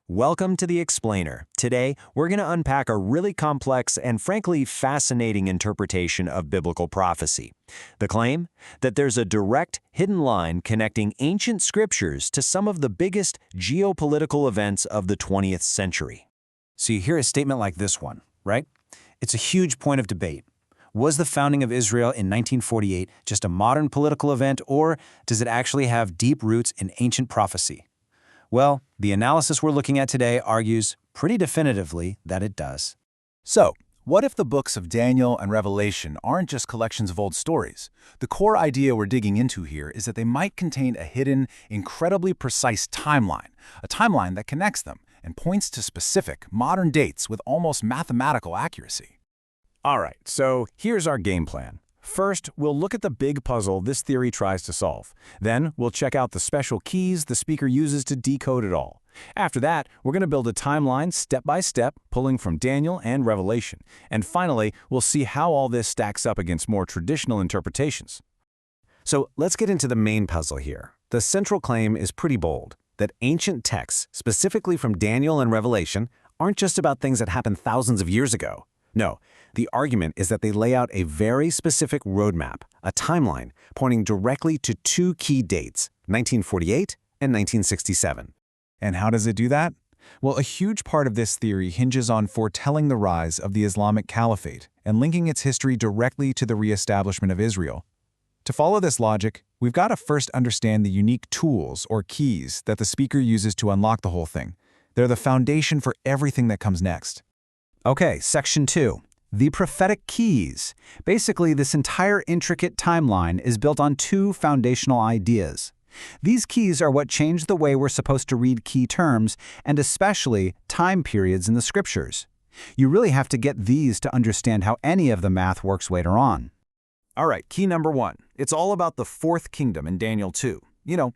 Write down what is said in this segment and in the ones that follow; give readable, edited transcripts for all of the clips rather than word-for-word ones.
Welcome to The Explainer. Today, we're going to unpack a really complex and frankly fascinating interpretation of biblical prophecy. The claim that there's a direct, hidden line connecting ancient scriptures to some of the biggest geopolitical events of the 20th century. So you hear a statement like this one, right? It's a huge point of debate. Was the founding of Israel in 1948 just a modern political event, or does it actually have deep roots in ancient prophecy? Well, the analysis we're looking at today argues pretty definitively that it does. So, what if the books of Daniel and Revelation aren't just collections of old stories? The core idea we're digging into here is that they might contain a hidden, incredibly precise timeline, a timeline that connects them and points to specific, modern dates with almost mathematical accuracy. All right, so here's our game plan. First, we'll look at the big puzzle this theory tries to solve. Then, we'll check out the special keys the speaker uses to decode it all. After that, we're going to build a timeline step by step, pulling from Daniel and Revelation. And finally, we'll see how all this stacks up against more traditional interpretations. So let's get into the main puzzle here. The central claim is pretty bold, that ancient texts, specifically from Daniel and Revelation, aren't just about things that happened thousands of years ago. No, the argument is that they lay out a very specific roadmap, a timeline, pointing directly to two key dates, 1948 and 1967. And how does it do that? Well, a huge part of this theory hinges on foretelling the rise of the Islamic Caliphate and linking its history directly to the reestablishment of Israel. To follow this logic, we've got to first understand the unique tools or keys that the speaker uses to unlock the whole thing. They're the foundation for everything that comes next. Okay, Section 2. The prophetic keys. Basically, this entire intricate timeline is built on two foundational ideas. These keys are what change the way we're supposed to read key terms, and especially time periods in the scriptures. You really have to get these to understand how any of the math works later on. All right, key number one. It's all about the fourth kingdom in Daniel 2,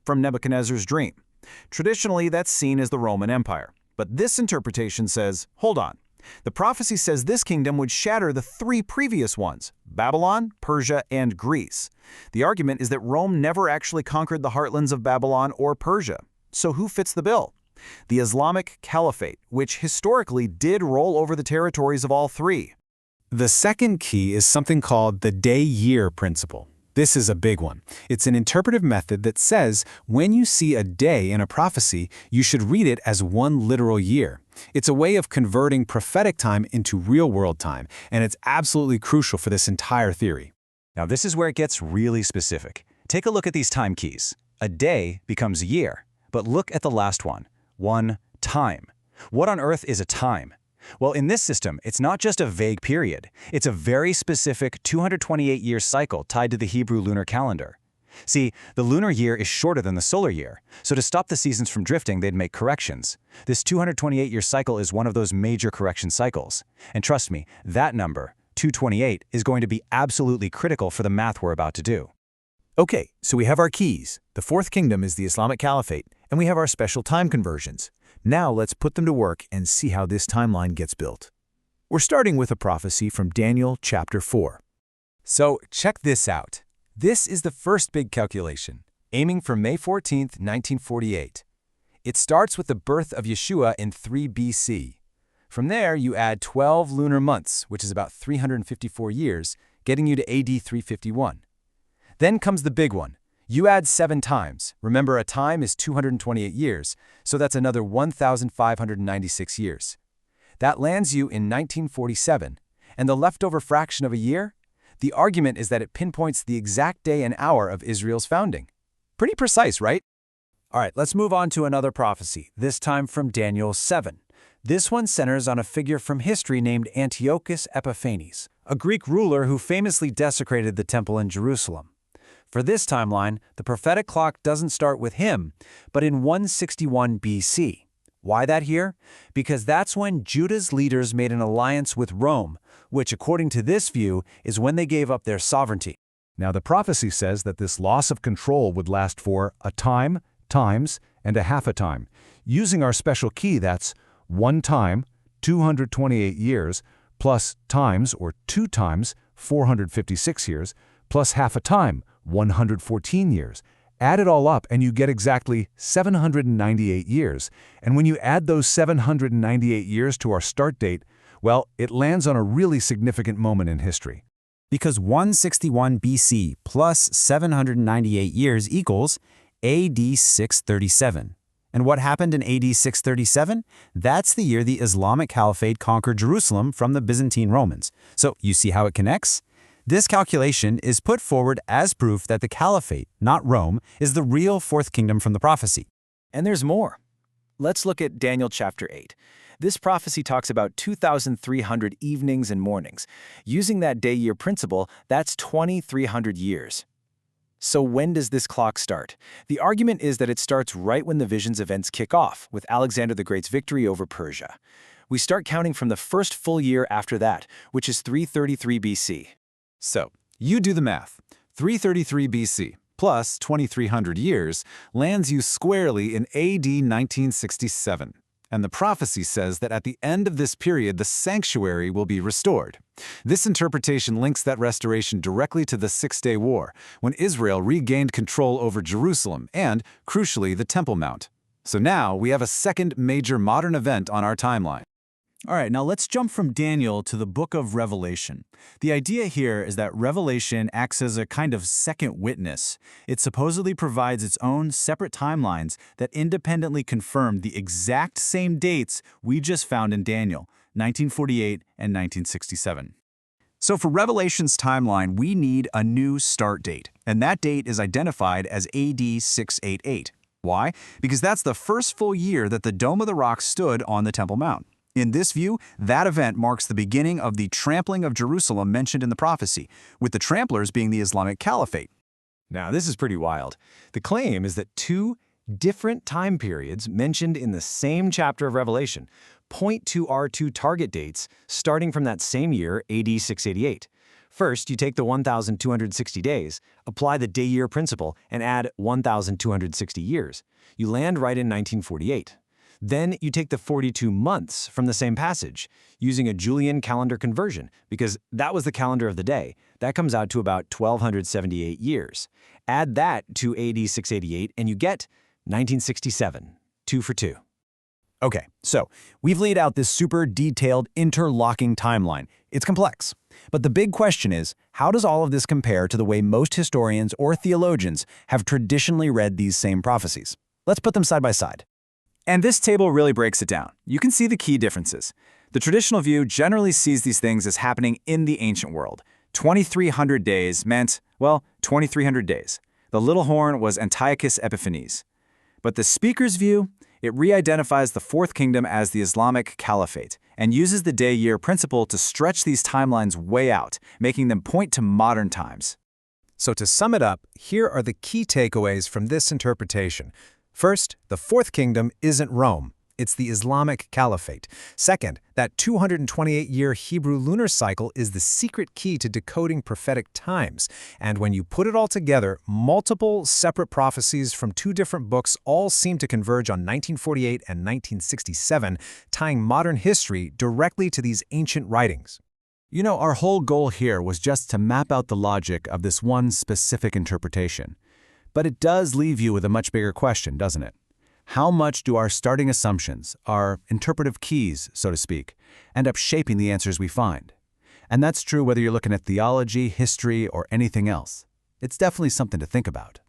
from Nebuchadnezzar's dream. Traditionally, that's seen as the Roman Empire. But this interpretation says, hold on. The prophecy says this kingdom would shatter the three previous ones, Babylon, Persia, and Greece. The argument is that Rome never actually conquered the heartlands of Babylon or Persia. So who fits the bill? The Islamic Caliphate, which historically did roll over the territories of all three. The second key is something called the day-year principle. This is a big one. It's an interpretive method that says when you see a day in a prophecy, you should read it as one literal year. It's a way of converting prophetic time into real-world time, and it's absolutely crucial for this entire theory. Now, this is where it gets really specific. Take a look at these time keys. A day becomes a year, but look at the last one time. What on earth is a time? Well, in this system, it's not just a vague period. It's a very specific 228-year cycle tied to the Hebrew lunar calendar. See, the lunar year is shorter than the solar year, so to stop the seasons from drifting, they'd make corrections. This 228-year cycle is one of those major correction cycles. And trust me, that number, 228, is going to be absolutely critical for the math we're about to do. Okay, so we have our keys. The fourth kingdom is the Islamic Caliphate, and we have our special time conversions. Now let's put them to work and see how this timeline gets built. We're starting with a prophecy from Daniel chapter 4. So check this out. This is the first big calculation, aiming for May 14th, 1948. It starts with the birth of Yeshua in 3 BC. From there, you add 12 lunar months, which is about 354 years, getting you to AD 351. Then comes the big one. You add 7 times. Remember, a time is 228 years, so that's another 1,596 years. That lands you in 1947. And the leftover fraction of a year? The argument is that it pinpoints the exact day and hour of Israel's founding. Pretty precise, right? All right, let's move on to another prophecy, this time from Daniel 7. This one centers on a figure from history named Antiochus Epiphanes, a Greek ruler who famously desecrated the temple in Jerusalem. For this timeline, the prophetic clock doesn't start with him, but in 161 BC. Why that here? Because that's when Judah's leaders made an alliance with Rome, which according to this view is when they gave up their sovereignty. Now, the prophecy says that this loss of control would last for a time, times, and a half a time. Using our special key, that's 1 time, 228 years, plus times, or 2 times, 456 years, plus half a time, 114 years, Add it all up and you get exactly 798 years. And when you add those 798 years to our start date, well, it lands on a really significant moment in history. Because 161 BC plus 798 years equals AD 637. And what happened in AD 637? That's the year the Islamic Caliphate conquered Jerusalem from the Byzantine Romans. So you see how it connects? This calculation is put forward as proof that the Caliphate, not Rome, is the real fourth kingdom from the prophecy. And there's more. Let's look at Daniel chapter 8. This prophecy talks about 2,300 evenings and mornings. Using that day-year principle, that's 2,300 years. So when does this clock start? The argument is that it starts right when the vision's events kick off, with Alexander the Great's victory over Persia. We start counting from the first full year after that, which is 333 BC. So, you do the math. 333 BC plus 2,300 years lands you squarely in AD 1967. And the prophecy says that at the end of this period, the sanctuary will be restored. This interpretation links that restoration directly to the Six-Day War, when Israel regained control over Jerusalem and, crucially, the Temple Mount. So now we have a second major modern event on our timeline. All right, now let's jump from Daniel to the book of Revelation. The idea here is that Revelation acts as a kind of second witness. It supposedly provides its own separate timelines that independently confirm the exact same dates we just found in Daniel, 1948 and 1967. So for Revelation's timeline, we need a new start date, and that date is identified as AD 688. Why? Because that's the first full year that the Dome of the Rock stood on the Temple Mount. In this view, that event marks the beginning of the trampling of Jerusalem mentioned in the prophecy, with the tramplers being the Islamic Caliphate. Now, this is pretty wild. The claim is that two different time periods mentioned in the same chapter of Revelation point to our two target dates starting from that same year, AD 688. First, you take the 1,260 days, apply the day-year principle, and add 1,260 years. You land right in 1948. Then you take the 42 months from the same passage, using a Julian calendar conversion, because that was the calendar of the day. That comes out to about 1,278 years. Add that to AD 688, and you get 1967, 2 for 2. Okay, so we've laid out this super detailed interlocking timeline. It's complex. But the big question is, how does all of this compare to the way most historians or theologians have traditionally read these same prophecies? Let's put them side by side. And this table really breaks it down. You can see the key differences. The traditional view generally sees these things as happening in the ancient world. 2,300 days meant, well, 2,300 days. The little horn was Antiochus Epiphanes. But the speaker's view, it re-identifies the Fourth Kingdom as the Islamic Caliphate and uses the day-year principle to stretch these timelines way out, making them point to modern times. So to sum it up, here are the key takeaways from this interpretation. First, the Fourth Kingdom isn't Rome. It's the Islamic Caliphate. Second, that 228-year Hebrew lunar cycle is the secret key to decoding prophetic times. And when you put it all together, multiple separate prophecies from two different books all seem to converge on 1948 and 1967, tying modern history directly to these ancient writings. You know, our whole goal here was just to map out the logic of this one specific interpretation. But it does leave you with a much bigger question, doesn't it? How much do our starting assumptions, our interpretive keys, so to speak, end up shaping the answers we find? And that's true whether you're looking at theology, history, or anything else. It's definitely something to think about.